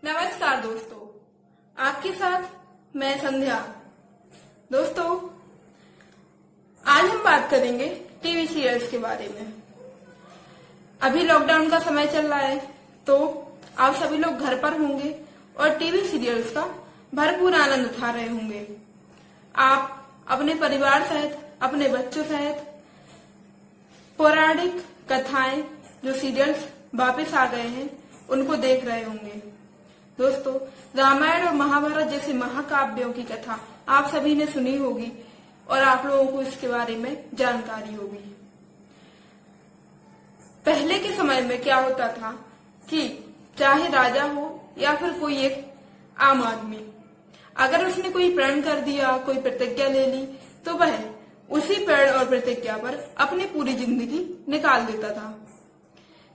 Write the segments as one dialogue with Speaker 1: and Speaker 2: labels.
Speaker 1: नमस्कार दोस्तों, आपके साथ मैं संध्या। दोस्तों, आज हम बात करेंगे टीवी सीरियल्स के बारे में। अभी लॉकडाउन का समय चल रहा है, तो आप सभी लोग घर पर होंगे और टीवी सीरियल्स का भरपूर आनंद उठा रहे होंगे। आप अपने परिवार सहित, अपने बच्चों सहित पौराणिक कथाएं, जो सीरियल्स वापस आ गए हैं, उनको देख रहे होंगे। दोस्तों, रामायण और महाभारत जैसे महाकाव्यों की कथा आप सभी ने सुनी होगी और आप लोगों को इसके बारे में जानकारी होगी। पहले के समय में क्या होता था कि चाहे राजा हो या फिर कोई एक आम आदमी, अगर उसने कोई प्रण कर दिया, कोई प्रतिज्ञा ले ली, तो वह उसी प्रण और प्रतिज्ञा पर अपनी पूरी जिंदगी निकाल देता था।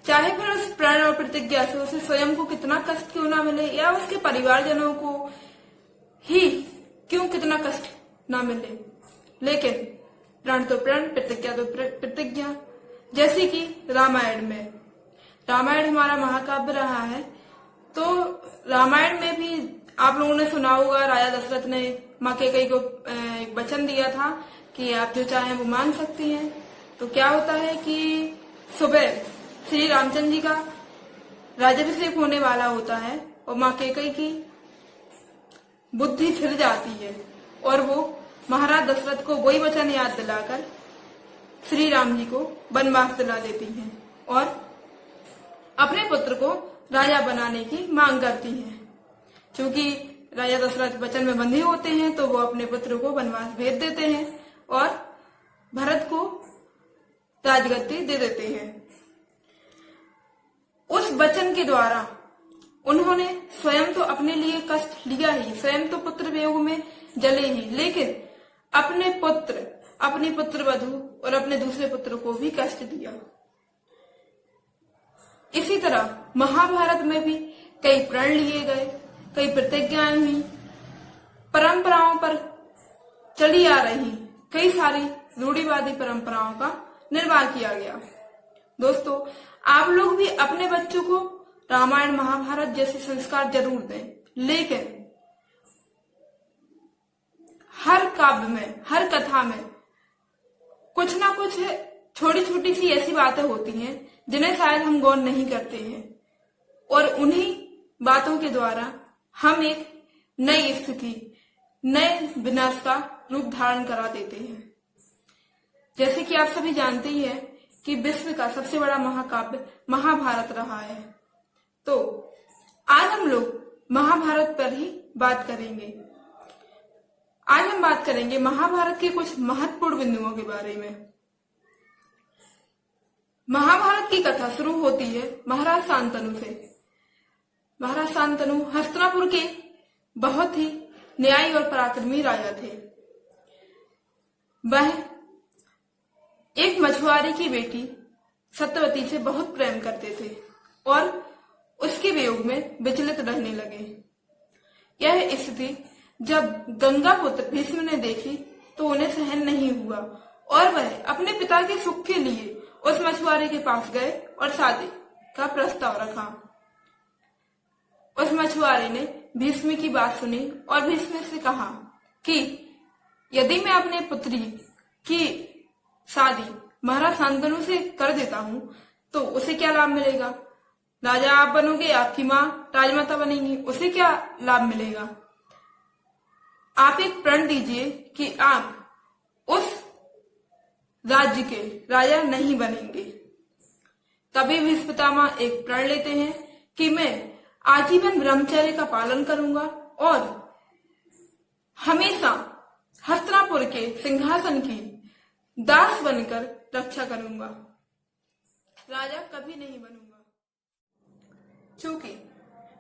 Speaker 1: चाहे फिर उस प्रण और प्रतिज्ञा से उसे स्वयं को कितना कष्ट क्यों ना मिले या उसके परिवारजनों को ही क्यों कितना कष्ट ना मिले, लेकिन प्रण तो प्रण, प्रतिज्ञा तो प्रतिज्ञा। जैसे कि रामायण हमारा महाकाव्य रहा है, तो रामायण में भी आप लोगों ने सुना होगा, राजा दशरथ ने माँ कैकेयी को एक वचन दिया था कि आप जो चाहें वो मांग सकती हैं। तो क्या होता है कि सुबह श्री रामचंद्र जी का राज्याभिषेक होने वाला होता है और माँ कैकेयी की बुद्धि फिर जाती है और वो महाराज दशरथ को वही वचन याद दिलाकर श्री राम जी को वनवास दिला देती हैं और अपने पुत्र को राजा बनाने की मांग करती हैं। क्योंकि राजा दशरथ वचन में बंधे होते हैं, तो वो अपने पुत्र को वनवास भेज देते हैं और भरत को राजगद्दी दे देते हैं। उस वचन के द्वारा उन्होंने स्वयं तो अपने लिए कष्ट लिया ही, स्वयं तो पुत्र वियोग में जले ही, लेकिन अपने पुत्र, अपनी पुत्रवधू और अपने दूसरे पुत्र को भी कष्ट दिया। इसी तरह महाभारत में भी कई प्रण लिए गए, कई प्रतिज्ञाएं हुई, परंपराओं पर चली आ रही कई सारी रूढ़िवादी परंपराओं का निर्वाह किया गया। दोस्तों, आप लोग भी अपने बच्चों को रामायण महाभारत जैसे संस्कार जरूर दें, लेकिन हर काव्य में, हर कथा में कुछ ना कुछ छोटी छोटी सी ऐसी बातें होती हैं जिन्हें शायद हम गौर नहीं करते हैं, और उन्हीं बातों के द्वारा हम एक नई स्थिति, नए विनाश का रूप धारण करा देते हैं। जैसे कि आप सभी जानते ही हैं कि विश्व का सबसे बड़ा महाकाव्य महाभारत रहा है, तो आज हम लोग महाभारत पर ही बात करेंगे। आज हम बात करेंगे महाभारत के कुछ महत्वपूर्ण बिंदुओं के बारे में। महाभारत की कथा शुरू होती है महाराज शांतनु से। महाराज शांतनु हस्तिनापुर के बहुत ही न्यायी और पराक्रमी राजा थे। वह एक मछुआरे की बेटी सत्यवती से बहुत प्रेम करते थे और उसके वियोग में विचलित रहने लगे। यह स्थिति जब गंगा पुत्र भीष्म ने देखी तो उन्हें सहन नहीं हुआ और वह अपने पिता के सुख के लिए उस मछुआरे के पास गए और शादी का प्रस्ताव रखा। उस मछुआरे ने भीष्म की बात सुनी और भीष्म से कहा कि यदि मैं अपने पुत्री की शादी महाराज शांतनु से कर देता हूं तो उसे क्या लाभ मिलेगा? राजा आप बनोगे, आपकी माँ राजमाता बनेगी, उसे क्या लाभ मिलेगा? आप एक प्रण दीजिए कि आप उस राज्य के राजा नहीं बनेंगे। तभी भीष्म पितामह एक प्रण लेते हैं कि मैं आजीवन ब्रह्मचर्य का पालन करूंगा और हमेशा हस्तिनापुर के सिंहासन की दास बनकर रक्षा करूंगा, राजा कभी नहीं बनूंगा। क्योंकि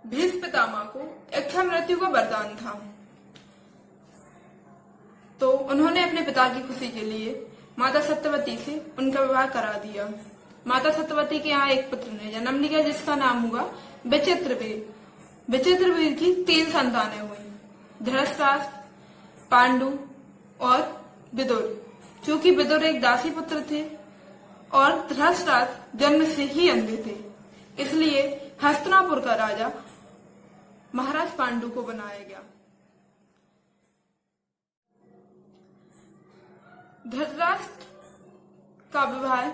Speaker 1: भीष्म पितामह को इच्छा मृत्यु का वरदान था, तो उन्होंने अपने पिता की खुशी के लिए माता सत्यवती से उनका विवाह करा दिया। माता सत्यवती के यहाँ एक पुत्र ने जन्म लिया जिसका नाम हुआ विचित्रवीर। विचित्रवीर की 3 संतानें हुई, धृतराष्ट्र, पांडु और विदुर। क्योंकि विदुर एक दासी पुत्र थे और धृतराष्ट्र जन्म से ही अंधे थे, इसलिए हस्तिनापुर का राजा महाराज पांडु को बनाया गया। धृतराष्ट्र का विवाह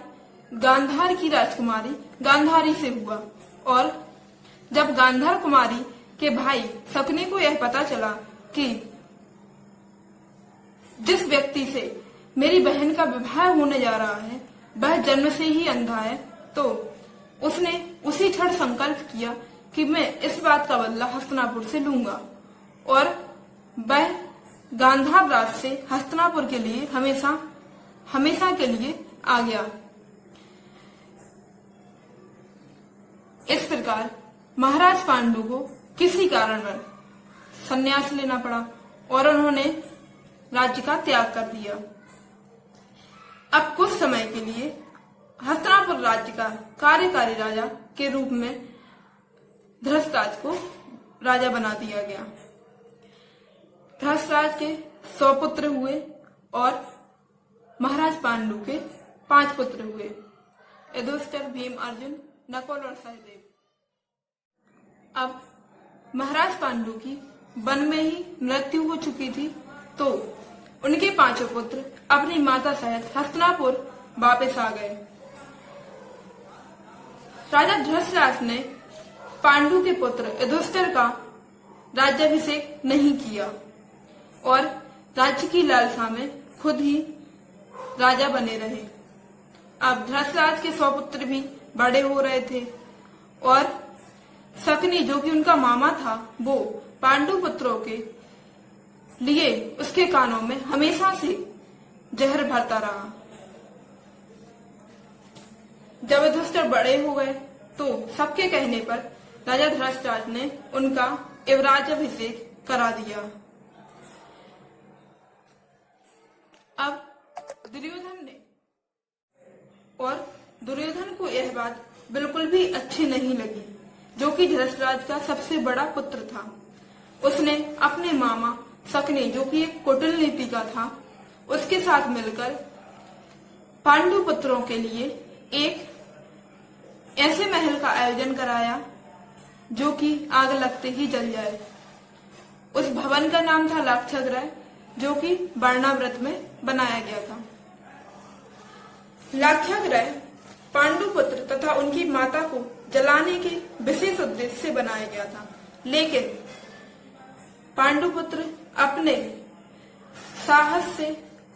Speaker 1: गांधार की राजकुमारी गांधारी से हुआ और जब गांधार कुमारी के भाई शकुनि को यह पता चला कि जिस व्यक्ति से मेरी बहन का विवाह होने जा रहा है वह जन्म से ही अंधा है, तो उसने उसी क्षण संकल्प किया कि मैं इस बात का बदला हस्तिनापुर से लूंगा और वह गांधार राज से हस्तिनापुर के लिए हमेशा के लिए आ गया। इस प्रकार महाराज पांडु को किसी कारणवश संन्यास लेना पड़ा और उन्होंने राज्य का त्याग कर दिया। अब कुछ समय के लिए हस्तिनापुर राज्य का कार्यकारी राजा के रूप में धृतराज को राजा बना दिया गया। धृतराज के 100 पुत्र हुए और महाराज पांडु के 5 पुत्र हुए, युधिष्ठिर, भीम, अर्जुन, नकुल और सहदेव। अब महाराज पांडु की वन में ही मृत्यु हो चुकी थी, तो उनके 5 पुत्र अपनी माता सहित हस्तिनापुर वापस आ गए। राजा धृतराज ने पांडु के पुत्र युधिष्ठिर का राज्याभिषेक नहीं किया और राज्य की लालसा में खुद ही राजा बने रहे। अब धृतराज के 100 पुत्र भी बड़े हो रहे थे और शकुनि जो कि उनका मामा था वो पांडु पुत्रों के लिए उसके कानों में हमेशा से जहर भरता रहा। जब युधिष्ठिर बड़े हो गए तो सबके कहने पर राजा धृतराज ने उनका युवराजाभिषेक करा दिया। अब दुर्योधन को यह बात बिल्कुल भी अच्छी नहीं लगी, जो कि धृतराज का सबसे बड़ा पुत्र था। उसने अपने मामा शकुनि जो कि एक कुटिल नीति का था, उसके साथ मिलकर पांडु पुत्रों के लिए एक ऐसे महल का आयोजन कराया जो कि आग लगते ही जल जाए। उस भवन का नाम था लाक्षागृह, जो कि वर्णाव्रत में बनाया गया था। लाक्षागृह पांडु पुत्र तथा उनकी माता को जलाने के विशेष उद्देश्य से बनाया गया था, लेकिन पांडु पुत्र अपने साहस से,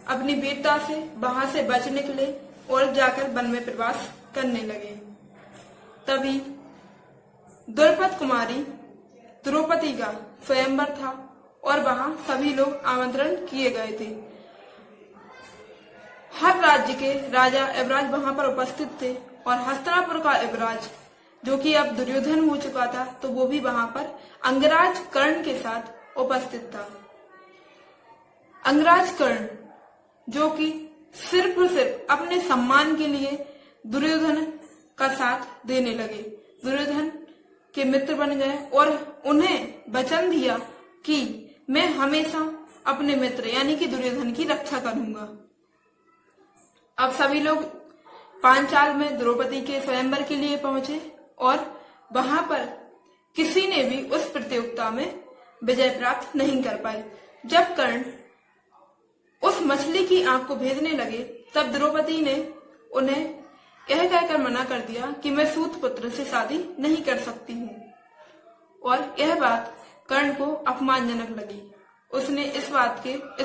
Speaker 1: अपनी वीरता से वहां से बच निकले और जाकर वन में प्रवास करने लगे। तभी द्रौपदी कुमारी द्रौपदी का स्वयंवर था और वहां सभी लोग आमंत्रण किए गए थे। हर राज्य के राजा युवराज वहां पर उपस्थित थे और हस्तिनापुर का युवराज जो कि अब दुर्योधन हो चुका था, तो वो भी वहां पर अंगराज कर्ण के साथ उपस्थित था। अंगराज कर्ण जो कि सिर्फ और सिर्फ अपने सम्मान के लिए दुर्योधन का साथ देने लगे, दुर्योधन के मित्र बन गए और उन्हें वचन दिया कि मैं हमेशा अपने मित्र यानी कि दुर्योधन की रक्षा करूंगा। अब सभी लोग पांचाल में द्रौपदी के स्वयंवर के लिए पहुंचे और वहां पर किसी ने भी उस प्रतियोगिता में विजय प्राप्त नहीं कर पाए। जब कर्ण उस मछली की आंख को भेदने लगे, तब द्रौपदी ने उन्हें यह कहकर मना कर दिया कि मैं सूत पुत्र से शादी नहीं कर सकती हूँ, और यह बात कर्ण को अपमानजनक लगी। उसने इस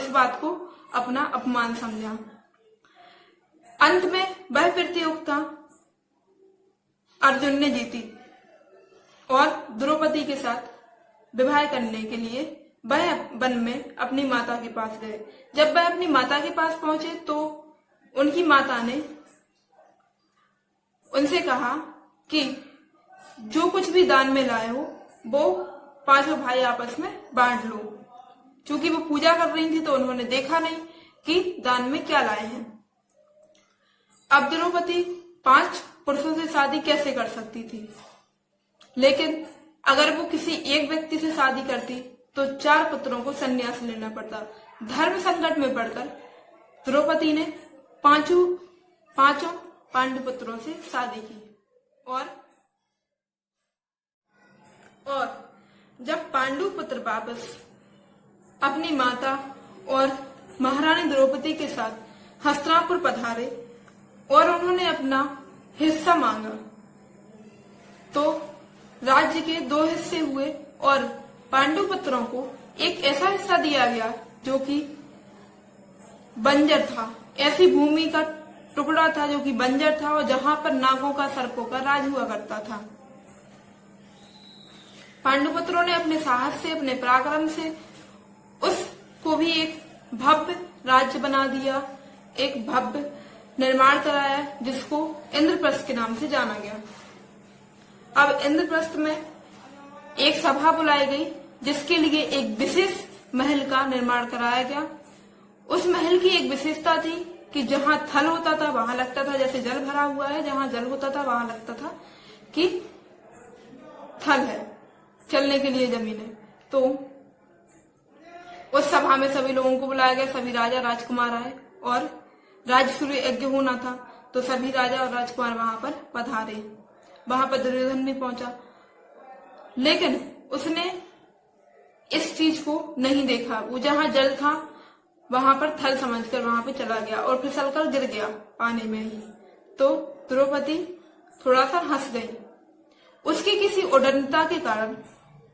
Speaker 1: बात को अपना अपमान समझा। अंत में वह प्रतियोगिता अर्जुन ने जीती और द्रौपदी के साथ विवाह करने के लिए वह वन में अपनी माता के पास गए। जब वह अपनी माता के पास पहुंचे तो उनकी माता ने उनसे कहा कि जो कुछ भी दान में लाए हो वो 5 भाई आपस में बांट लो। क्योंकि वो पूजा कर रही थी तो उन्होंने देखा नहीं कि दान में क्या लाए हैं। अब द्रौपदी 5 पुरुषों से शादी कैसे कर सकती थी, लेकिन अगर वो किसी एक व्यक्ति से शादी करती तो 4 पुत्रों को संन्यास लेना पड़ता। धर्म संकट में पड़कर द्रौपदी ने पांचों पांडु पुत्रों से शादी की और जब पांडु पुत्र वापस अपनी माता और महारानी द्रौपदी के साथ हस्तिनापुर पधारे और उन्होंने अपना हिस्सा मांगा। तो राज्य के 2 हिस्से हुए और पांडु पुत्रों को एक ऐसा हिस्सा दिया गया जो कि बंजर था। ऐसी भूमि का टुकड़ा था जो कि बंजर था और जहां पर नागों का, सर्पों का राज हुआ करता था। पांडुपुत्रों ने अपने साहस से, अपने पराक्रम से उसको भी एक भव्य राज्य बना दिया, एक भव्य निर्माण कराया जिसको इंद्रप्रस्थ के नाम से जाना गया। अब इंद्रप्रस्थ में एक सभा बुलाई गई जिसके लिए एक विशेष महल का निर्माण कराया गया। उस महल की एक विशेषता थी कि जहां थल होता था वहां लगता था जैसे जल भरा हुआ है, जहां जल होता था वहां लगता था कि थल है, चलने के लिए जमीन है। तो उस सभा में सभी लोगों को बुलाया गया, सभी राजा राजकुमार आए और राजसूय यज्ञ होना था। तो सभी राजा और राजकुमार वहां पर पधारे। वहां पर दुर्योधन भी पहुंचा, लेकिन उसने इस चीज को नहीं देखा। वो जहां जल था वहां पर थल समझकर वहां पे चला गया और फिसलकर गिर गया पानी में ही। तो द्रौपदी थोड़ा सा हंस गई। उसकी किसी उद्दंडता के कारण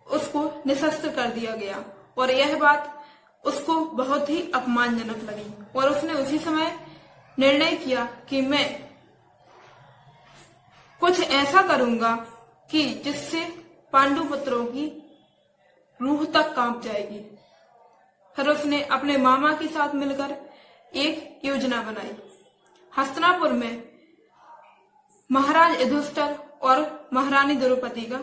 Speaker 1: उसको निशस्त्र कर दिया गया और यह बात उसको बहुत ही अपमानजनक लगी और उसने उसी समय निर्णय किया कि मैं कुछ ऐसा करूंगा कि जिससे पांडु पुत्रों की रूह तक कांप जाएगी। फिर उसने अपने मामा के साथ मिलकर एक योजना बनाई। हस्तिनापुर में महाराज युधिष्ठिर और महारानी द्रौपदी का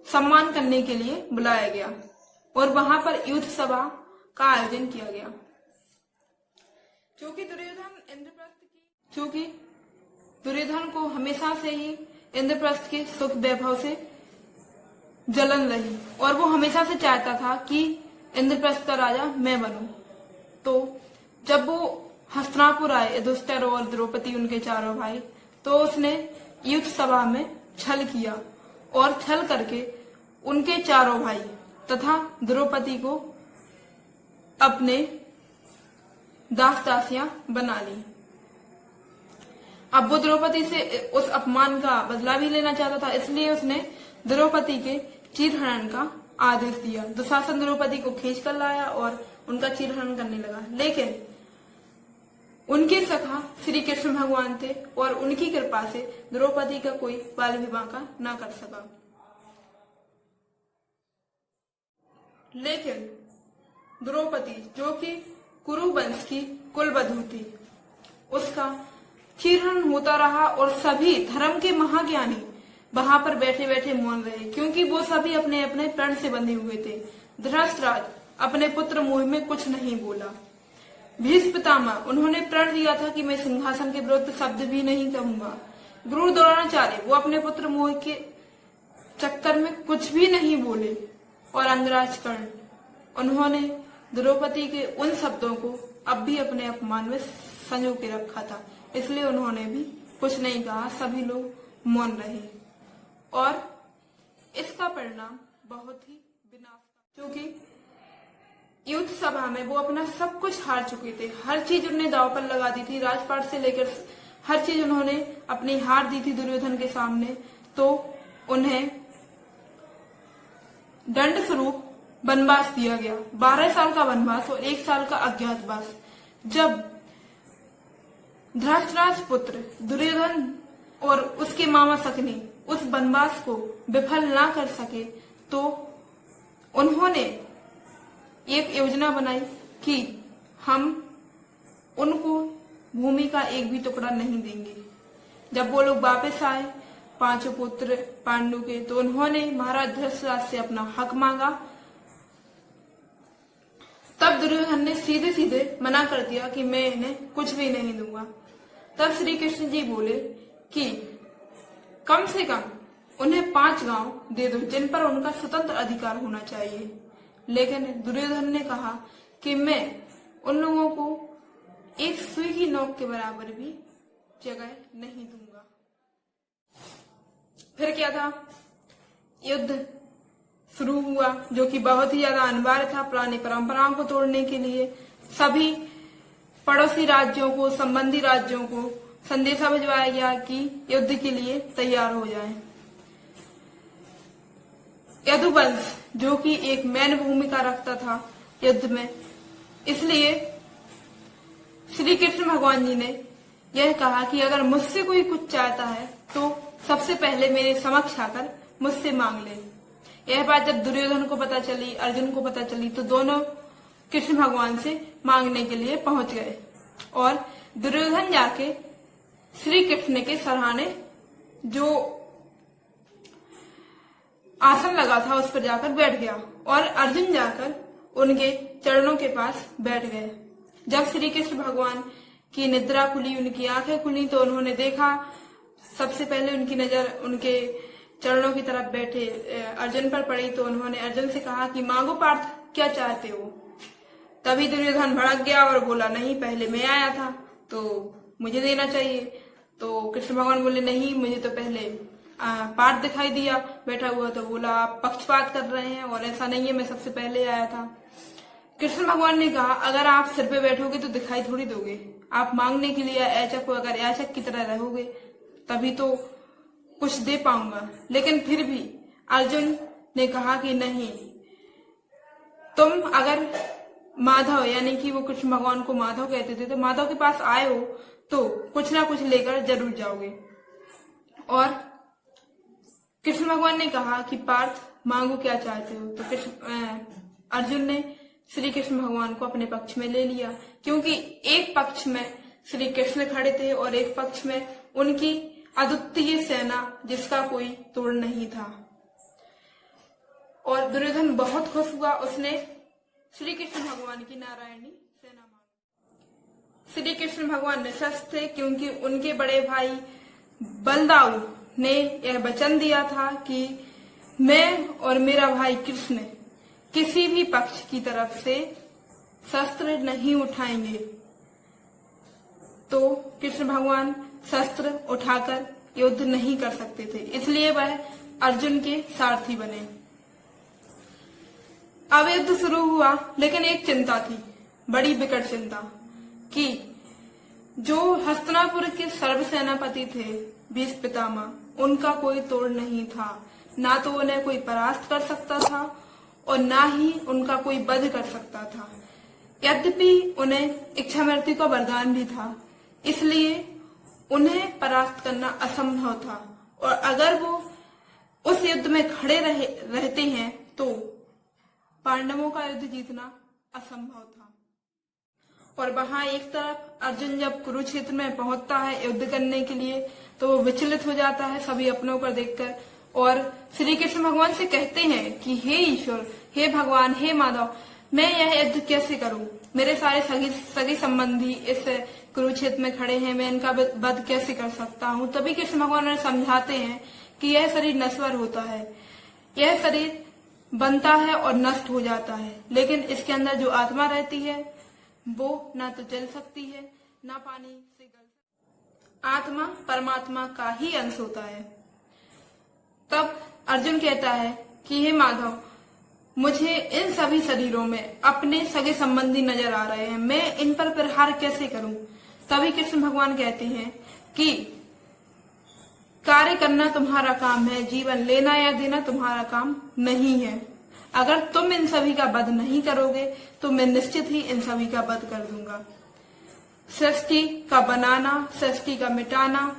Speaker 1: सम्मान करने के लिए बुलाया गया और वहां पर युद्ध सभा का आयोजन किया गया। क्योंकि दुर्योधन को हमेशा से ही इंद्रप्रस्थ के सुख वैभव से जलन रही और वो हमेशा से चाहता था कि इंद्रप्रस्थ का राजा मैं बनूं। तो जब वो हस्तिनापुर आए युधिष्ठिर और द्रौपदी, उनके चारों भाई, तो उसने युद्ध सभा में छल किया और छल करके उनके चारों भाई तथा द्रौपदी को अपने दास दासियां बना ली। अब वो द्रौपदी से उस अपमान का बदला भी लेना चाहता था, इसलिए उसने द्रौपदी के चीरहरण का आदेश दिया। दुशासन द्रौपदी को खींच कर लाया और उनका चीरहरण करने लगा, लेकिन उनके सखा श्री कृष्ण भगवान थे और उनकी कृपा से द्रौपदी का कोई बाल विवाह का न कर सका। लेकिन द्रौपदी, जो कि कुरु वंश की कुलवधू थी, उसका चीरहरण होता रहा और सभी धर्म के महाज्ञानी वहां पर बैठे बैठे मौन रहे, क्योंकि वो सभी अपने अपने प्रण से बंधे हुए थे। धृतराष्ट्र अपने पुत्र मोह में कुछ नहीं बोला। भीष्म पितामह, उन्होंने प्रण दिया था कि मैं सिंहासन के विरुद्ध शब्द भी नहीं कहूंगा। गुरु द्रोणाचार्य, वो अपने पुत्र मोह के चक्कर में कुछ भी नहीं बोले। और अंगराज कर्ण, उन्होंने द्रौपदी के उन शब्दों को अब भी अपने अपमान में संजो के रखा था, इसलिए उन्होंने भी कुछ नहीं कहा। सभी लोग मौन रहे और इसका परिणाम बहुत ही विनाशकारी, क्योंकि युद्ध सभा में वो अपना सब कुछ हार चुके थे। हर चीज उन्होंने दांव पर लगा दी थी, राजपाट से लेकर हर चीज उन्होंने अपनी हार दी थी दुर्योधन के सामने। तो उन्हें दंड स्वरूप वनवास दिया गया, 12 साल का वनवास और 1 साल का अज्ञातवास। जब धृतराष्ट्र पुत्र दुर्योधन और उसके मामा शकुनी उस वनवास को विफल ना कर सके, तो उन्होंने एक योजना बनाई कि हम उनको भूमि का एक भी टुकड़ा नहीं देंगे। जब वो लोग वापस आए, 5 पुत्र पांडु के, तो उन्होंने महाराज धृतराष्ट्र से अपना हक मांगा। तब दुर्योधन ने सीधे सीधे मना कर दिया कि मैं इन्हें कुछ भी नहीं दूंगा। तब श्री कृष्ण जी बोले कि कम से कम उन्हें 5 गांव दे दो जिन पर उनका स्वतंत्र अधिकार होना चाहिए। लेकिन दुर्योधन ने कहा कि मैं उन लोगों को एक सुई की नोक के बराबर भी जगह नहीं दूंगा। फिर क्या था, युद्ध शुरू हुआ, जो कि बहुत ही ज्यादा अनिवार्य था पुरानी परंपराओं को तोड़ने के लिए। सभी पड़ोसी राज्यों को, संबंधी राज्यों को संदेशा भिजवाया गया कि युद्ध के लिए तैयार हो जाएं। यदुवंश जो कि एक मैन भूमिका रखता था युद्ध में, इसलिए श्री कृष्ण भगवान जी ने यह कहा कि अगर मुझसे कोई कुछ चाहता है तो सबसे पहले मेरे समक्ष आकर मुझसे मांग ले। यह बात जब दुर्योधन को पता चली, अर्जुन को पता चली, तो दोनों कृष्ण भगवान से मांगने के लिए पहुंच गए और दुर्योधन जाके श्री कृष्ण के सराहने जो आसन लगा था उस पर जाकर बैठ गया और अर्जुन जाकर उनके चरणों के पास बैठ गए। जब श्री कृष्ण भगवान की निद्रा खुली, उनकी आंखें खुली, तो उन्होंने देखा, सबसे पहले उनकी नजर उनके चरणों की तरफ बैठे अर्जुन पर पड़ी, तो उन्होंने अर्जुन से कहा कि मांगो पार्थ, क्या चाहते हो। तभी दुर्योधन भड़क गया और बोला, नहीं, पहले मैं आया था तो मुझे देना चाहिए। तो कृष्ण भगवान बोले, नहीं, मुझे तो पहले पार्थ दिखाई दिया बैठा हुआ, तो बोला आप पक्षपात कर रहे हैं और ऐसा नहीं है, मैं सबसे पहले आया था। कृष्ण भगवान ने कहा, अगर आप सिर पे बैठोगे तो दिखाई थोड़ी दोगे, आप मांगने के लिए याचक हो, अगर याचक की तरह रहोगे तभी तो कुछ दे पाऊंगा। लेकिन फिर भी अर्जुन ने कहा कि नहीं, तुम अगर माधव, यानी कि वो कृष्ण भगवान को माधव कहते थे, तो माधव के पास आए हो तो कुछ ना कुछ लेकर जरूर जाओगे। और कृष्ण भगवान ने कहा कि पार्थ, मांगो क्या चाहते हो। तो अर्जुन ने श्री कृष्ण भगवान को अपने पक्ष में ले लिया, क्योंकि एक पक्ष में श्री कृष्ण खड़े थे और एक पक्ष में उनकी अद्वितीय सेना, जिसका कोई तोड़ नहीं था। और दुर्योधन बहुत खुश हुआ, उसने श्री कृष्ण भगवान की नारायणी सेना मांगी। श्री कृष्ण भगवान निशस्त्र थे, क्योंकि उनके बड़े भाई बलदाऊ ने यह वचन दिया था कि मैं और मेरा भाई कृष्ण किसी भी पक्ष की तरफ से शस्त्र नहीं उठाएंगे। तो कृष्ण भगवान शस्त्र उठाकर युद्ध नहीं कर सकते थे, इसलिए वह अर्जुन के सारथी बने। अब युद्ध शुरू हुआ, लेकिन एक चिंता थी, बड़ी विकट चिंता, कि जो हस्तिनापुर के सर्वसेनापति थे भीष्म पितामह, उनका कोई तोड़ नहीं था। ना तो उन्हें कोई परास्त कर सकता था और ना ही उनका कोई वध कर सकता था। यद्यपि उन्हें इच्छा मृत्यु का वरदान भी था, इसलिए उन्हें परास्त करना असंभव था। और अगर वो उस युद्ध में खड़े रहते हैं तो पांडवों का युद्ध जीतना असंभव था। और वहां एक तरफ अर्जुन जब कुरुक्षेत्र में पहुंचता है युद्ध करने के लिए, तो वो विचलित हो जाता है सभी अपनों पर देखकर, और श्री कृष्ण भगवान से कहते हैं कि हे ईश्वर, हे भगवान, हे माधव, मैं यह युद्ध कैसे करूं। मेरे सारे सगे संबंधी इस कुरुक्षेत्र में खड़े हैं, मैं इनका वध कैसे कर सकता हूं। तभी कृष्ण भगवान उन्हें समझाते हैं कि यह शरीर नश्वर होता है, यह शरीर बनता है और नष्ट हो जाता है, लेकिन इसके अंदर जो आत्मा रहती है वो ना तो जल सकती है, ना पानी से गल सकती। आत्मा परमात्मा का ही अंश होता है। तब अर्जुन कहता है कि हे माधव, मुझे इन सभी शरीरों में अपने सगे संबंधी नजर आ रहे हैं, मैं इन पर प्रहार कैसे करूं। तभी कृष्ण भगवान कहते हैं कि कार्य करना तुम्हारा काम है, जीवन लेना या देना तुम्हारा काम नहीं है। अगर तुम इन सभी का वध नहीं करोगे तो मैं निश्चित ही इन सभी का वध कर दूंगा। सृष्टि का बनाना, सृष्टि का मिटाना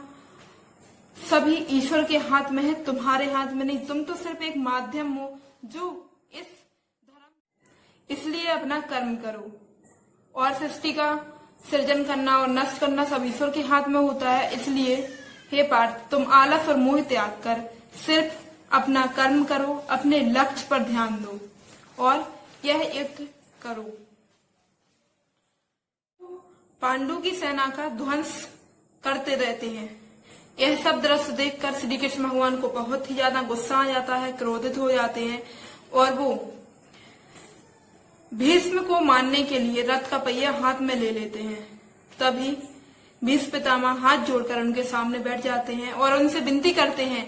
Speaker 1: सभी ईश्वर के हाथ में है, तुम्हारे हाथ में नहीं। तुम तो सिर्फ एक माध्यम हो जो इस धर्म, इसलिए अपना कर्म करो। और सृष्टि का सृजन करना और नष्ट करना सब ईश्वर के हाथ में होता है। इसलिए हे पार्थ, तुम आलस और मोह त्याग कर सिर्फ अपना कर्म करो, अपने लक्ष्य पर ध्यान दो और यह युद्ध करो। पांडु की सेना का ध्वंस करते रहते हैं। यह सब दृश्य देखकर श्री कृष्ण भगवान को बहुत ही ज्यादा गुस्सा आ जाता है, क्रोधित हो जाते हैं और वो भीष्म को मारने के लिए रथ का पहिया हाथ में ले लेते हैं। तभी भीष्म पितामह हाथ जोड़कर उनके सामने बैठ जाते हैं और उनसे विनती करते हैं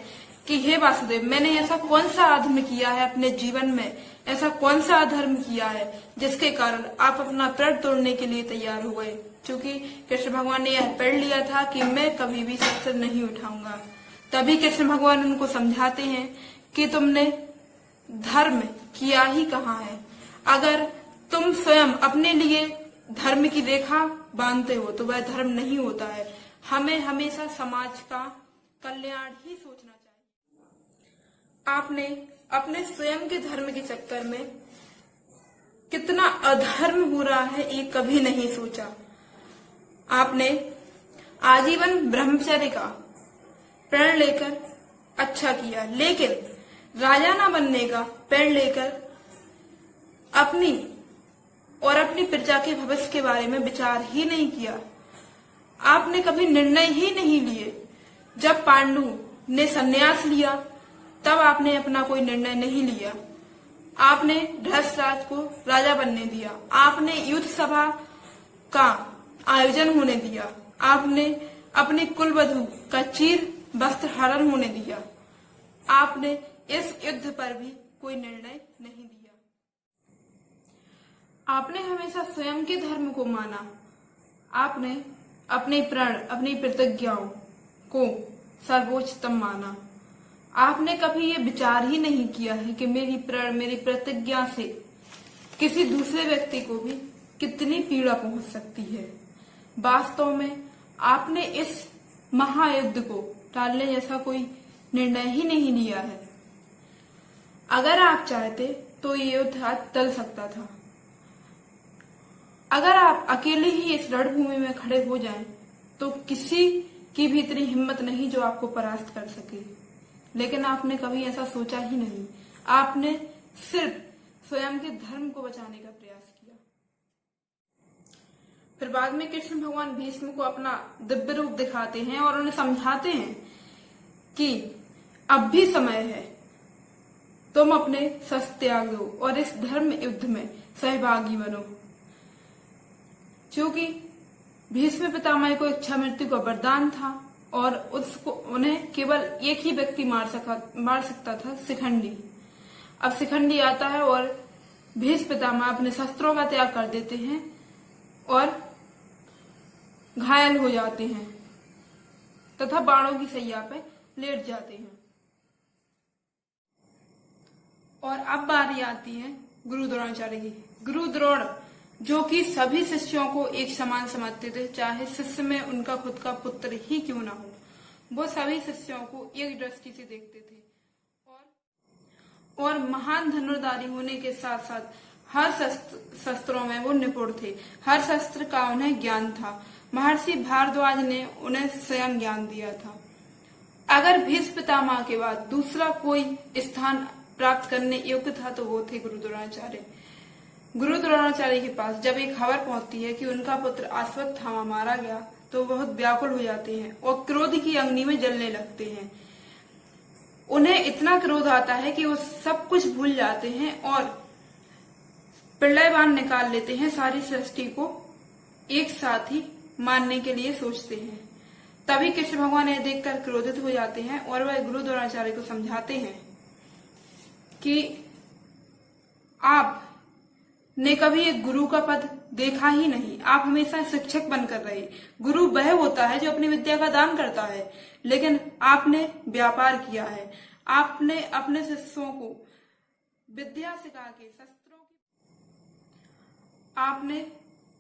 Speaker 1: कि हे वासुदेव, मैंने ऐसा कौन सा अधर्म किया है अपने जीवन में, ऐसा कौन सा अधर्म किया है जिसके कारण आप अपना प्रण तोड़ने के लिए तैयार हो गए। क्योंकि कृष्ण भगवान ने यह प्रण लिया था कि मैं कभी भी शस्त्र नहीं उठाऊंगा। तभी कृष्ण भगवान उनको समझाते हैं कि तुमने धर्म किया ही कहाँ है। अगर तुम स्वयं अपने लिए धर्म की रेखा बांधते हो तो वह धर्म नहीं होता है। हमें हमेशा समाज का कल्याण ही सोचना चाहिए। आपने अपने स्वयं के धर्म के चक्कर में कितना अधर्म हो रहा है ये कभी नहीं सोचा। आपने आजीवन ब्रह्मचर्य का प्रण लेकर अच्छा किया, लेकिन राजा ना बनने का प्रण लेकर अपनी प्रजा के भविष्य के बारे में विचार ही नहीं किया। आपने कभी निर्णय ही नहीं लिए। जब पांडु ने संन्यास लिया तब आपने अपना कोई निर्णय नहीं लिया। आपने धृतराष्ट्र को राजा बनने दिया, आपने युद्ध सभा का आयोजन होने दिया, आपने अपने कुलवधु का चीर वस्त्र हरण होने दिया। आपने इस युद्ध पर भी कोई निर्णय नहीं दिया। आपने हमेशा स्वयं के धर्म को माना। आपने अपने प्रण, अपनी प्रतिज्ञाओं को सर्वोच्चतम माना। आपने कभी ये विचार ही नहीं किया है कि मेरी प्रण, मेरी प्रतिज्ञा से किसी दूसरे व्यक्ति को भी कितनी पीड़ा पहुंच सकती है। वास्तव में आपने इस महायुद्ध को टालने जैसा कोई निर्णय ही नहीं लिया है। अगर आप चाहते तो ये युद्ध आज टल सकता था। अगर आप अकेले ही इस रणभूमि में खड़े हो जाएं, तो किसी की भी इतनी हिम्मत नहीं जो आपको परास्त कर सके। लेकिन आपने कभी ऐसा सोचा ही नहीं। आपने सिर्फ स्वयं के धर्म को बचाने का प्रयास किया। फिर बाद में कृष्ण भगवान भीष्म को अपना दिव्य रूप दिखाते हैं और उन्हें समझाते हैं कि अब भी समय है, तुम अपने शस्त्र त्याग दो और इस धर्म युद्ध में सहभागी बनो। क्योंकि भीष्म पितामह को इच्छा मृत्यु का वरदान था और उन्हें केवल एक ही व्यक्ति मार सकता था, शिखंडी। अब शिखंडी आता है और भीष्म पितामह अपने शस्त्रों का त्याग कर देते हैं और घायल हो जाते हैं तथा बाणों की सैया पे लेट जाते हैं। और अब बारी आती है गुरु द्रोणाचार्य की। गुरु द्रोण जो कि सभी शिष्यों को एक समान समझते थे, चाहे शिष्य में उनका खुद का पुत्र ही क्यों ना हो, वो सभी शिष्यों को एक दृष्टि से देखते थे। और महान धनुर्धारी होने के साथ साथ हर शस्त्रों में वो निपुण थे। हर शस्त्र का उन्हें ज्ञान था। महर्षि भारद्वाज ने उन्हें स्वयं ज्ञान दिया था। अगर भीष्म पितामह के बाद दूसरा कोई स्थान प्राप्त करने योग्य था तो वो थे गुरु द्रोणाचार्य। गुरु द्रोणाचार्य के पास जब एक खबर पहुंचती है कि उनका पुत्र अश्वत्थामा मारा गया तो बहुत व्याकुल हो जाते हैं और क्रोध की अग्नि में जलने लगते हैं। उन्हें इतना क्रोध आता है कि वो सब कुछ भूल जाते हैं और प्रलय बाण निकाल लेते हैं। सारी सृष्टि को एक साथ ही मारने के लिए सोचते हैं। तभी कृष्ण भगवान यह देखकर क्रोधित हो जाते हैं और वह गुरु द्रोणाचार्य को समझाते हैं कि आप ने कभी एक गुरु का पद देखा ही नहीं। आप हमेशा शिक्षक बनकर रहे। गुरु वह होता है जो अपनी विद्या का दान करता है, लेकिन आपने व्यापार किया है। आपने अपने शिष्यों को विद्या सिखा के शस्त्रों की आपने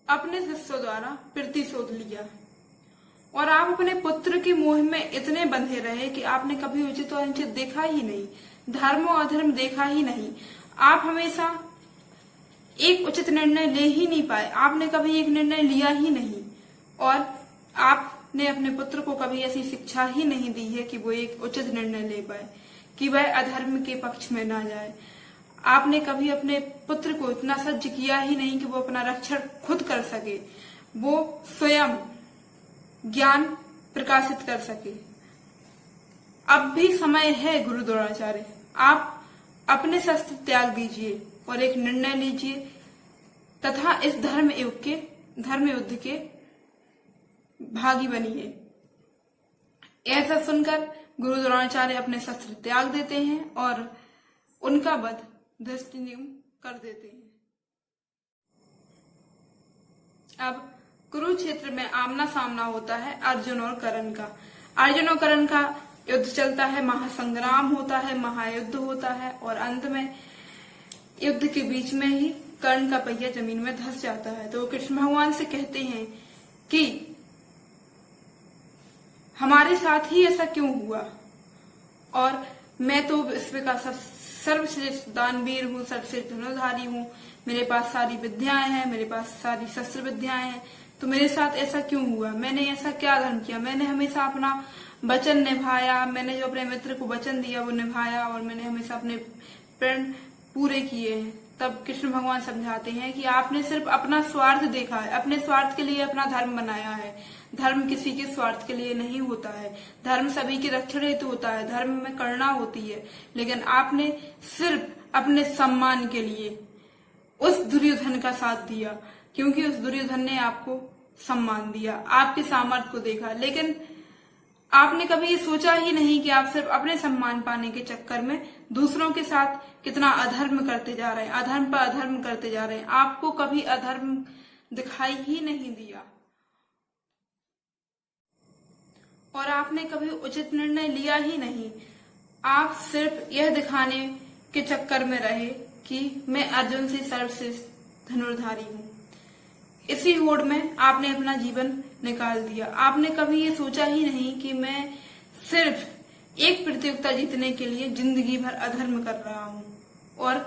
Speaker 1: अपने शिष्यों द्वारा प्रतिशोध लिया और आप अपने पुत्र की मोह में इतने बंधे रहे कि आपने कभी उचित और अनुचित देखा ही नहीं, धर्म और अधर्म देखा ही नहीं। आप हमेशा एक उचित निर्णय ले ही नहीं पाए। आपने कभी एक निर्णय लिया ही नहीं और आपने अपने पुत्र को कभी ऐसी शिक्षा ही नहीं दी है कि वो एक उचित निर्णय ले पाए, कि वह अधर्म के पक्ष में ना जाए। आपने कभी अपने पुत्र को इतना सज्ज किया ही नहीं कि वो अपना रक्षण खुद कर सके, वो स्वयं ज्ञान प्रकाशित कर सके। अब भी समय है गुरु द्रोणाचार्य, आप अपने शस्त्र त्याग दीजिए और एक निर्णय लीजिए तथा इस धर्म युद्ध के भागी बनिए। ऐसा सुनकर गुरु द्रोणाचार्य अपने शस्त्र त्याग देते हैं और उनका वध धृष्टद्युम्न कर देते हैं। अब कुरुक्षेत्र में आमना सामना होता है अर्जुन और कर्ण का। अर्जुन और कर्ण का युद्ध चलता है, महासंग्राम होता है, महायुद्ध होता है और अंत में युद्ध के बीच में ही कर्ण का पहिया जमीन में धंस जाता है। तो कृष्ण भगवान से कहते हैं कि हमारे साथ ही ऐसा क्यों हुआ, और मैं तो विश्व का सर्वश्रेष्ठ दानवीर हूँ, सर्वश्रेष्ठ धनुर्धारी हूँ, मेरे पास सारी विद्याएं हैं, मेरे पास सारी शस्त्र विद्याएं हैं, तो मेरे साथ ऐसा क्यों हुआ? मैंने ऐसा क्या धर्म किया? मैंने हमेशा अपना वचन निभाया, मैंने जो अपने मित्र को वचन दिया वो निभाया और मैंने हमेशा अपने प्रण पूरे किए हैं। तब कृष्ण भगवान समझाते हैं कि आपने सिर्फ अपना स्वार्थ देखा है, अपने स्वार्थ के लिए अपना धर्म बनाया है। धर्म किसी के स्वार्थ के लिए नहीं होता है, धर्म सभी के रक्षण हेतु होता है, धर्म में करुणा होती है। लेकिन आपने सिर्फ अपने सम्मान के लिए उस दुर्योधन का साथ दिया, क्योंकि उस दुर्योधन ने आपको सम्मान दिया, आपके सामर्थ्य को देखा, लेकिन आपने कभी ये सोचा ही नहीं कि आप सिर्फ अपने सम्मान पाने के चक्कर में दूसरों के साथ कितना अधर्म करते जा रहे हैं, अधर्म पर अधर्म करते जा रहे हैं। आपको कभी अधर्म दिखाई ही नहीं दिया और आपने कभी उचित निर्णय लिया ही नहीं। आप सिर्फ यह दिखाने के चक्कर में रहे कि मैं अर्जुन से सर्वश्रेष्ठ धनुर्धारी हूँ। इसी होड़ में आपने अपना जीवन निकाल दिया। आपने कभी ये सोचा ही नहीं कि मैं सिर्फ एक प्रतियोगिता जीतने के लिए जिंदगी भर अधर्म कर रहा हूँ। और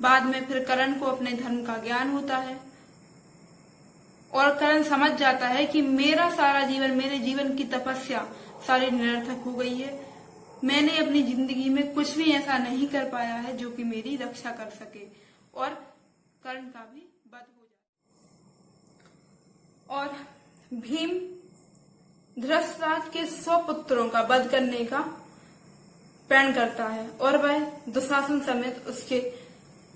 Speaker 1: बाद में फिर कर्ण को अपने धर्म का ज्ञान होता है और कर्ण समझ जाता है कि मेरा सारा जीवन, मेरे जीवन की तपस्या सारी निरर्थक हो गई है। मैंने अपनी जिंदगी में कुछ भी ऐसा नहीं कर पाया है जो कि मेरी रक्षा कर सके, और कर्ण का भी वध हो जाता। और भीम धृतराष्ट्र के 100 पुत्रों का वध करने का प्रण करता है और वह दुशासन समेत उसके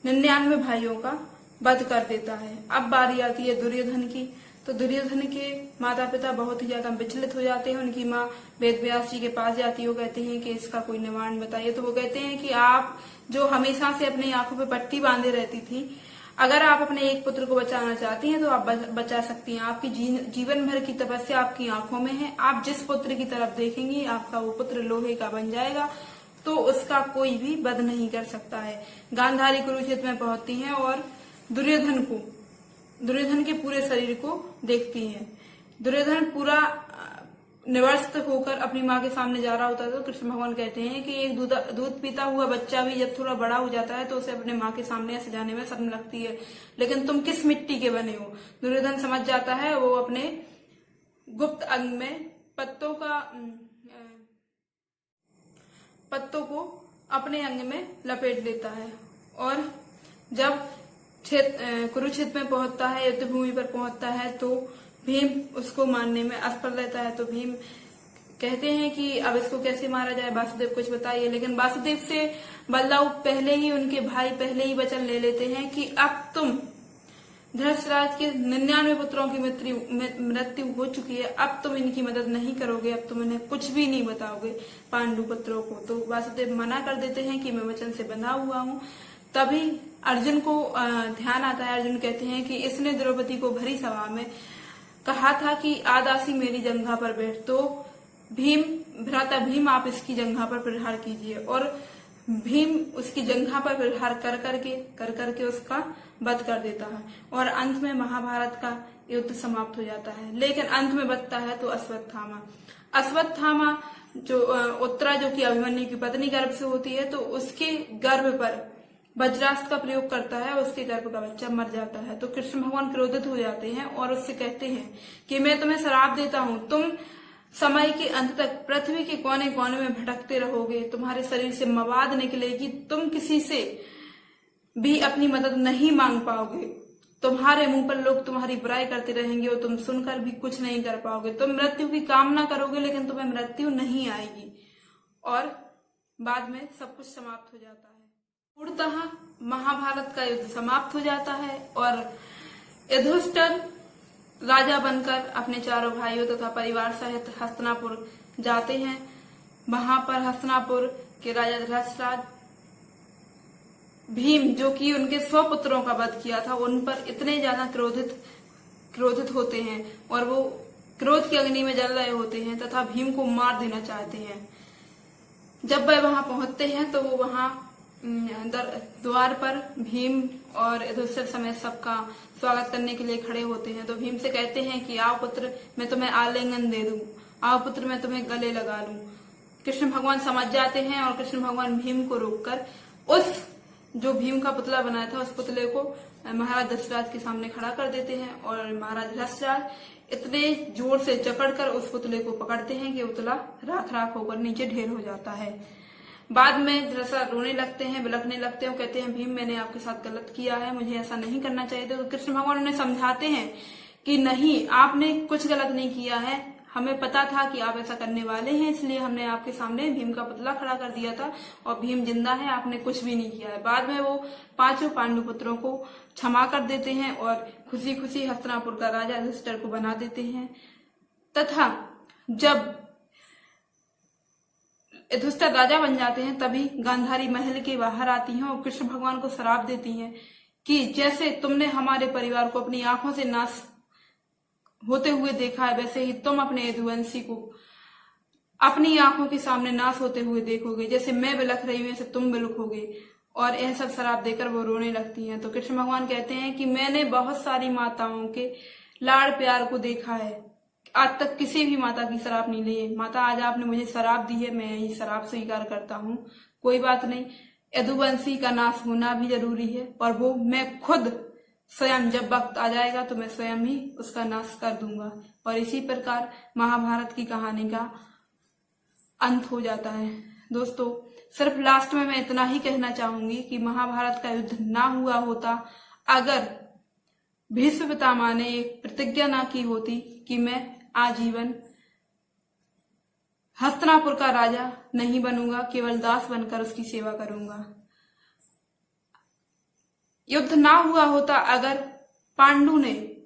Speaker 1: 99 भाइयों का वध कर देता है। अब बारी आती है दुर्योधन की। तो दुर्योधन के माता पिता बहुत ही ज्यादा विचलित हो जाते हैं। उनकी माँ वेदव्यास जी के पास जाती है, वो कहते हैं कि इसका कोई निवारण बताइए। तो वो कहते हैं कि आप जो हमेशा से अपनी आंखों पे पट्टी बांधे रहती थी, अगर आप अपने एक पुत्र को बचाना चाहती हैं तो आप बचा सकती हैं। आपकी जीवन भर की तपस्या आपकी आंखों में है। आप जिस पुत्र की तरफ देखेंगी आपका वो पुत्र लोहे का बन जाएगा, तो उसका कोई भी वध नहीं कर सकता है। गांधारी कुरुक्षेत्र में पहुंचती हैं और दुर्योधन के पूरे शरीर को देखती हैं। दुर्योधन पूरा निवर्स्त होकर अपनी माँ के सामने जा रहा होता है। तो कृष्ण भगवान कहते हैं कि एक दूध पीता हुआ बच्चा भी जब थोड़ा बड़ा हो जाता है तो उसे अपने माँ के सामने ऐसे जाने में शर्म लगती है, लेकिन तुम किस मिट्टी के बने हो। दुर्योधन समझ जाता है, वो अपने गुप्त अंग में पत्तों को अपने अंग में लपेट लेता है। और जब कुरुक्षेत्र में पहुंचता है, युद्ध भूमि पर पहुंचता है, तो भीम उसको मारने में असफल रहता है। तो भीम कहते हैं कि अब इसको कैसे मारा जाए, वासुदेव कुछ बताइए। लेकिन वासुदेव से बलदाऊ पहले ही, उनके भाई पहले ही वचन ले लेते हैं कि अब तुम धृतराष्ट्र के 99 पुत्रों की मृत्यु हो चुकी है, अब तुम इनकी मदद नहीं करोगे, अब तुम इन्हें कुछ भी नहीं बताओगे पांडु पुत्रों को। तो वासुदेव मना कर देते हैं कि मैं वचन से बंधा हुआ हूँ। तभी अर्जुन को ध्यान आता है। अर्जुन कहते हैं कि इसने द्रौपदी को भरी सभा में कहा था कि आदासी मेरी जंघा पर बैठ, तो भ्राता भीम आप इसकी जंघा पर प्रहार कीजिए। और भीम उसकी जंघा पर प्रहार कर करके उसका वध कर देता है और अंत में महाभारत का युद्ध समाप्त हो जाता है। लेकिन अंत में बचता है तो अश्वत्थामा जो उत्तरा, जो कि अभिमन्यु की पत्नी गर्भ से होती है, तो उसके गर्भ पर वज्रास्त्र का प्रयोग करता है, उसके गर्भ का बच्चा मर जाता है। तो कृष्ण भगवान क्रोधित हो जाते हैं और उससे कहते हैं कि मैं तुम्हें श्राप देता हूँ, तुम समय के अंत तक पृथ्वी के कोने कोने में भटकते रहोगे, तुम्हारे शरीर से मवाद निकलेगी, तुम किसी से भी अपनी मदद नहीं मांग पाओगे, तुम्हारे मुंह पर लोग तुम्हारी बुराई करते रहेंगे और तुम सुनकर भी कुछ नहीं कर पाओगे। तुम मृत्यु की कामना करोगे लेकिन तुम्हें मृत्यु नहीं आएगी। और बाद में सब कुछ समाप्त हो जाता है। पूर्णतः महाभारत का युद्ध समाप्त हो जाता है और युधिष्ठिर राजा बनकर अपने चारों भाइयों तथा परिवार सहित हस्तिनापुर जाते हैं। वहां पर हस्तिनापुर के राजा धृतराष्ट्र भीम, जो कि उनके 100 पुत्रों का वध किया था, उन पर इतने ज्यादा क्रोधित होते हैं और वो क्रोध की अग्नि में जल रहे होते हैं तथा भीम को मार देना चाहते हैं। जब वह वहां पहुंचते हैं तो वो वहां द्वार पर भीम और युधिष्ठिर समेत सबका स्वागत करने के लिए खड़े होते हैं। तो भीम से कहते हैं कि आओ पुत्र, मैं तुम्हें आलिंगन दे दूं, आओ पुत्र, मैं तुम्हें गले लगा लूं। कृष्ण भगवान समझ जाते हैं और कृष्ण भगवान भीम को रोककर उस जो भीम का पुतला बनाया था उस पुतले को महाराज दशरथ के सामने खड़ा कर देते हैं और महाराज दशरथ इतने जोर से जकड़कर उस पुतले को पकड़ते हैं कि पुतला राख राख होकर नीचे ढेर हो जाता है। बाद में दशरथ रोने लगते हैं, बिलखने लगते हैं, कहते हैं भीम, मैंने आपके साथ गलत किया है, मुझे ऐसा नहीं करना चाहिए था। तो कृष्ण भगवान उन्हें समझाते हैं कि नहीं, आपने कुछ गलत नहीं किया है, हमें पता था कि आप ऐसा करने वाले हैं, इसलिए हमने आपके सामने भीम का पुतला खड़ा कर दिया था और भीम जिंदा है, आपने कुछ भी नहीं किया है। बाद में वो 5 पांडु पुत्रों को क्षमा कर देते हैं और खुशी खुशी हस्तिनापुर का राजा युधिष्ठिर को बना देते हैं। तथा जब युधिष्ठिर राजा बन जाते हैं तभी गांधारी महल के बाहर आती हैं और कृष्ण भगवान को श्राप देती हैं कि जैसे तुमने हमारे परिवार को अपनी आंखों से नाश होते हुए देखा है, वैसे ही तुम अपने यदुवंशी को अपनी आंखों के सामने नाश होते हुए देखोगे। जैसे मैं बिलख रही हूं वैसे तुम बिलखोगे। और यह सब शराब देकर वो रोने लगती हैं। तो कृष्ण भगवान कहते हैं कि मैंने बहुत सारी माताओं के लाड़ प्यार को देखा है, आज तक किसी भी माता की शराब नहीं ली है। माता, आज आपने मुझे शराब दी है, मैं यही शराब स्वीकार करता हूँ, कोई बात नहीं, यदुवंशी का नाश होना भी जरूरी है और वो मैं खुद स्वयं, जब वक्त आ जाएगा तो मैं स्वयं ही उसका नाश कर दूंगा। और इसी प्रकार महाभारत की कहानी का अंत हो जाता है। दोस्तों, सिर्फ लास्ट में मैं इतना ही कहना चाहूंगी कि महाभारत का युद्ध ना हुआ होता अगर भीष्म पितामह ने एक प्रतिज्ञा ना की होती कि मैं आजीवन हस्तिनापुर का राजा नहीं बनूंगा, केवल दास बनकर उसकी सेवा करूंगा। युद्ध ना हुआ होता अगर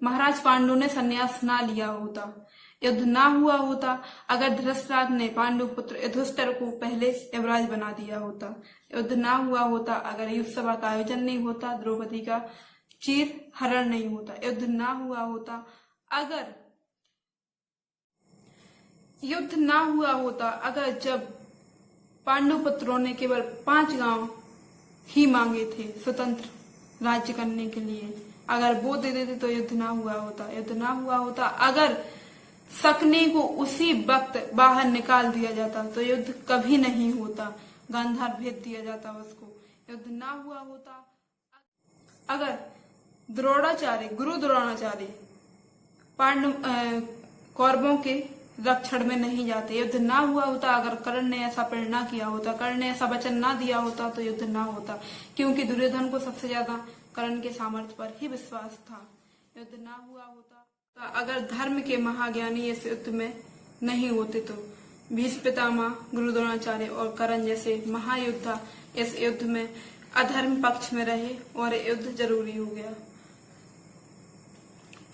Speaker 1: महाराज पांडु ने संन्यास ना लिया होता। युद्ध ना हुआ होता अगर धृतराष्ट्र ने पांडु पुत्र युधिष्ठिर को पहले युवराज बना दिया होता। युद्ध ना हुआ होता अगर युद्ध सभा का आयोजन नहीं होता, द्रौपदी का चीर हरण नहीं होता। युद्ध ना हुआ होता अगर जब पांडु पुत्रों ने केवल 5 गांव ही मांगे थे स्वतंत्र राज्य करने के लिए, अगर वो दे देते तो युद्ध ना हुआ होता। युद्ध ना हुआ होता अगर शकुनी को उसी वक्त बाहर निकाल दिया जाता तो युद्ध कभी नहीं होता, गांधार भेज दिया जाता उसको। युद्ध ना हुआ होता अगर गुरु द्रोणाचार्य कौरवों के रक्षण में नहीं जाते। युद्ध ना हुआ होता अगर कर्ण ने ऐसा प्रण ना किया होता, कर्ण ने ऐसा वचन ना दिया होता तो युद्ध ना होता, क्योंकि दुर्योधन को सबसे ज्यादा कर्ण के सामर्थ्य पर ही विश्वास था। युद्ध ना हुआ होता अगर धर्म के महाज्ञानी इस युद्ध में नहीं होते तो भीष्म पितामह, गुरु द्रोणाचार्य और कर्ण जैसे महायोद्धा इस युद्ध में अधर्म पक्ष में रहे और युद्ध जरूरी हो गया।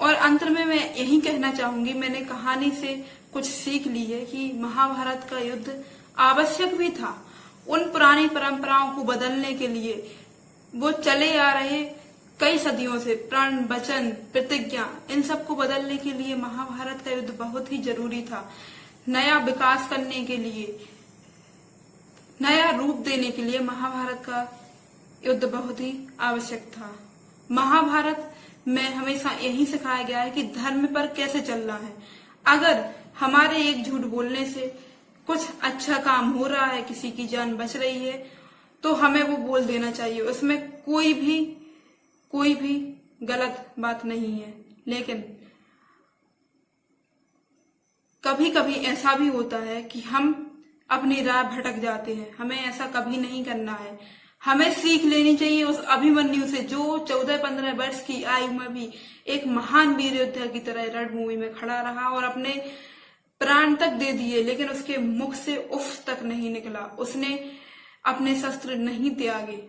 Speaker 1: और अंत में मैं यही कहना चाहूंगी, मैंने कहानी से कुछ सीख ली है कि महाभारत का युद्ध आवश्यक भी था। उन पुरानी परंपराओं को बदलने के लिए, वो चले आ रहे कई सदियों से प्रण, वचन, प्रतिज्ञा, इन सब को बदलने के लिए महाभारत का युद्ध बहुत ही जरूरी था। नया विकास करने के लिए, नया रूप देने के लिए महाभारत का युद्ध बहुत ही आवश्यक था। महाभारत में हमेशा यही सिखाया गया है कि धर्म पर कैसे चलना है। अगर हमारे एक झूठ बोलने से कुछ अच्छा काम हो रहा है, किसी की जान बच रही है, तो हमें वो बोल देना चाहिए, उसमें कोई भी गलत बात नहीं है। लेकिन कभी कभी ऐसा भी होता है कि हम अपनी राह भटक जाते हैं, हमें ऐसा कभी नहीं करना है। हमें सीख लेनी चाहिए उस अभिमन्यु से, जो 14-15 वर्ष की आयु में भी एक महान वीर योद्धा की तरह रणभूमि में खड़ा रहा और अपने प्राण तक दे दिए, लेकिन उसके मुख से उफ तक नहीं निकला, उसने अपने शस्त्र नहीं त्यागे।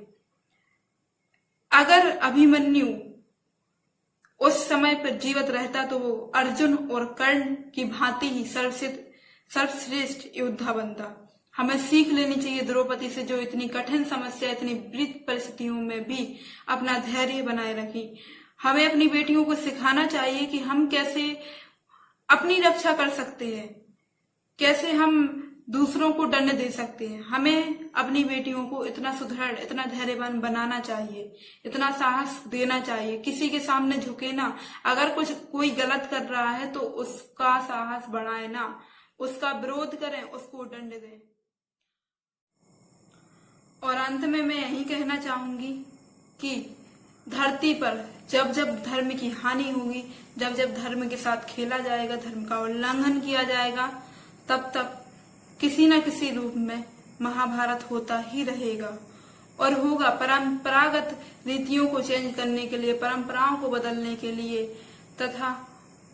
Speaker 1: अगर अभिमन्यु उस समय पर जीवित रहता तो वो अर्जुन और कर्ण की भांति ही सर्वश्रेष्ठ योद्धा बनता। हमें सीख लेनी चाहिए द्रौपदी से, जो इतनी कठिन समस्या, इतनी विपरीत परिस्थितियों में भी अपना धैर्य बनाए रखी। हमें अपनी बेटियों को सिखाना चाहिए कि हम कैसे अपनी रक्षा कर सकते हैं, कैसे हम दूसरों को दंड दे सकते हैं। हमें अपनी बेटियों को इतना सुदृढ़, इतना धैर्यवान बनाना चाहिए, इतना साहस देना चाहिए, किसी के सामने झुके ना। अगर कोई गलत कर रहा है तो उसका साहस बढ़ाए ना, उसका विरोध करें, उसको दंड दें। और अंत में मैं यही कहना चाहूंगी कि धरती पर जब जब धर्म की हानि होगी, जब जब धर्म के साथ खेला जाएगा, धर्म का उल्लंघन किया जाएगा, तब तब किसी न किसी रूप में महाभारत होता ही रहेगा और होगा। परंपरागत रीतियों को चेंज करने के लिए, परंपराओं को बदलने के लिए तथा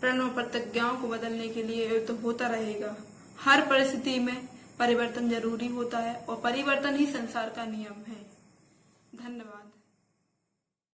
Speaker 1: प्रणव प्रतिज्ञाओं को बदलने के लिए तो होता रहेगा। हर परिस्थिति में परिवर्तन जरूरी होता है और परिवर्तन ही संसार का नियम है। धन्यवाद।